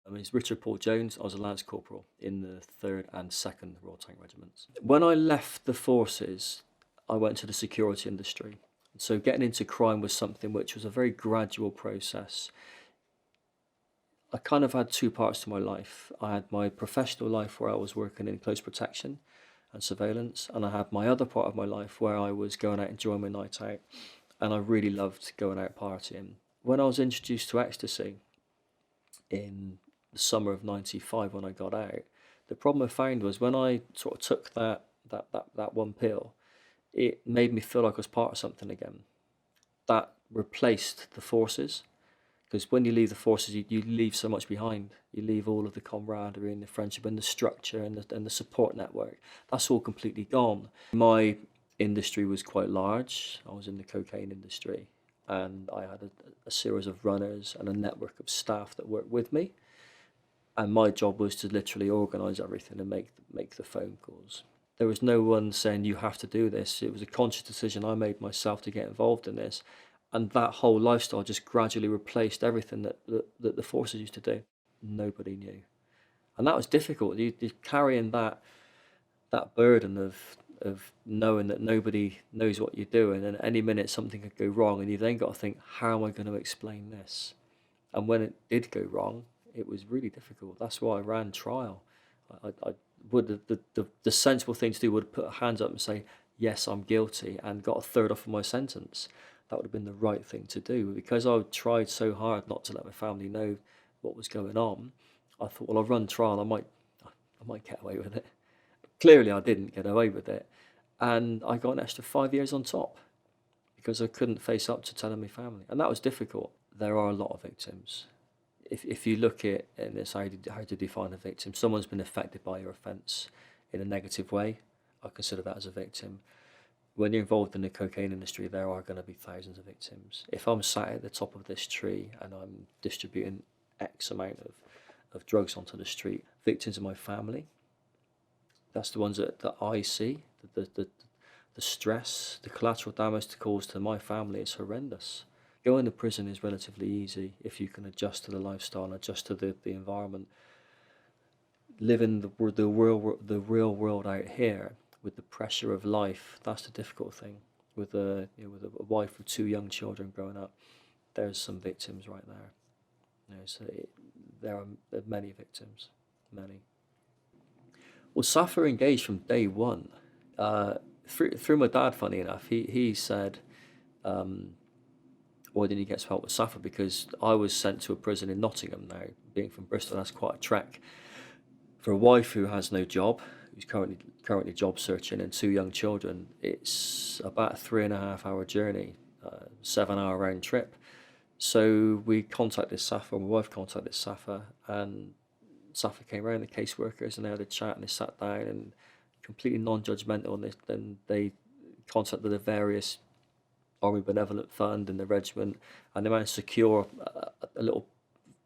My name is Richard Paul Jones. I was a Lance Corporal in the 3rd and 2nd Royal Tank Regiments. When I left the forces, I went to the security industry. So getting into crime was something which was a very gradual process. I kind of had two parts to my life. I had my professional life where I was working in close protection and surveillance, and I had my other part of my life where I was going out enjoying my night out, and I really loved going out partying. When I was introduced to ecstasy in the summer of '95 when I got out, the problem I found was when I sort of took that one pill, it made me feel like I was part of something again. That replaced the forces, because when you leave the forces, you leave so much behind. You leave all of the camaraderie and the friendship and the structure and the support network. That's all completely gone. My industry was quite large. I was in the cocaine industry, and I had a series of runners and a network of staff that worked with me. And my job was to literally organise everything and make the phone calls. There was no one saying you have to do this. It was a conscious decision I made myself to get involved in this, and that whole lifestyle just gradually replaced everything that the forces used to do. Nobody knew, and that was difficult. You're carrying that burden of knowing that nobody knows what you're doing, and at any minute something could go wrong, and you've then got to think, how am I going to explain this? And when it did go wrong, it was really difficult. That's why I ran trial. I would the sensible thing to do would put hands up and say, yes, I'm guilty, and got a third off of my sentence. That would have been the right thing to do. Because I tried so hard not to let my family know what was going on, I thought, well, I'll run trial. I might get away with it. Clearly, I didn't get away with it, and I got an extra 5 years on top because I couldn't face up to telling my family, and that was difficult. There are a lot of victims. If you look at in this, how to define a victim, someone's been affected by your offence in a negative way, I consider that as a victim. When you're involved in the cocaine industry, there are going to be thousands of victims. If I'm sat at the top of this tree and I'm distributing X amount of drugs onto the street, victims of my family, that's the ones that I see. The stress, the collateral damage to cause to my family is horrendous. Going to prison is relatively easy if you can adjust to the lifestyle and adjust to the environment. Living the real world out here with the pressure of life, that's the difficult thing. With with a wife with 2 young children growing up, there's some victims right there. So there are many victims, many. Well, SSAFA engaged from day one. Through my dad, funny enough, he said, why didn't you get some help with SSAFA? Because I was sent to a prison in Nottingham now. Being from Bristol, that's quite a trek. For a wife who has no job, who's currently job searching, and 2 young children, it's about a 3.5 hour journey, 7 hour round trip. So we contacted SSAFA, my wife contacted SSAFA, and SSAFA came around, the caseworkers, and they had a chat and they sat down and completely non-judgmental, and then they contacted the various Army Benevolent Fund and the regiment, and they managed to secure a little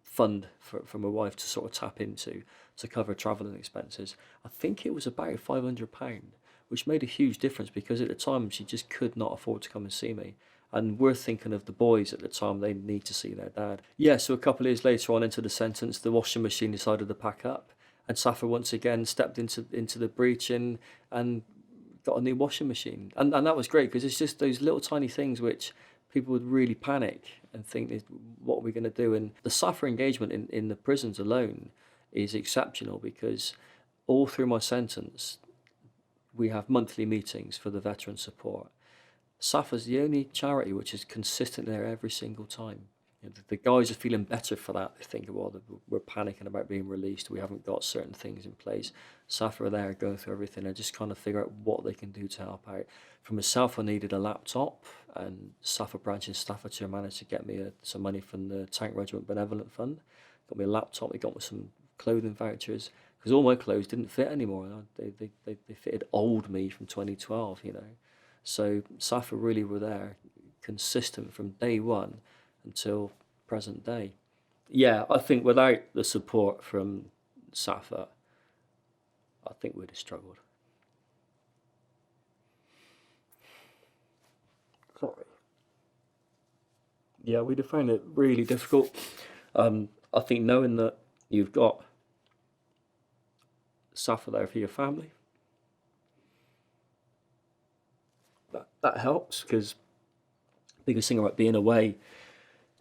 fund for my wife to sort of tap into to cover travelling expenses. I think it was about £500, which made a huge difference because at the time she just could not afford to come and see me. And we're thinking of the boys at the time, they need to see their dad. Yeah, so a couple of years later on into the sentence, the washing machine decided to pack up, and SSAFA once again stepped into the breach and got a new washing machine. And that was great because it's just those little tiny things which people would really panic and think, what are we going to do? And the SSAFA engagement in the prisons alone is exceptional because all through my sentence, we have monthly meetings for the veteran support. SSAFA is the only charity which is consistent there every single time. The guys are feeling better for that. They think, well, we're panicking about being released. We haven't got certain things in place. SSAFA are there going through everything and just kind of figure out what they can do to help out. For myself, I needed a laptop, and SSAFA branch in Staffordshire managed to get me some money from the Tank Regiment Benevolent Fund. Got me a laptop. They got me some clothing vouchers because all my clothes didn't fit anymore. They fitted old me from 2012, So SSAFA really were there, consistent from day one until present day. Yeah, I think without the support from SSAFA, I think we'd have struggled. Sorry. Yeah, we'd have found it really difficult. I think knowing that, You've got SSAFA there for your family. That helps, because the biggest thing about being away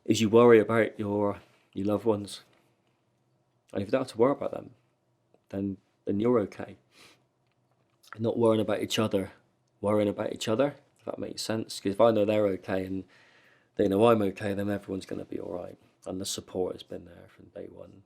is you worry about your loved ones. And if you don't have to worry about them, then you're okay. Not worrying about each other, if that makes sense. Because if I know they're okay and they know I'm okay, then everyone's going to be all right. And the support has been there from day one.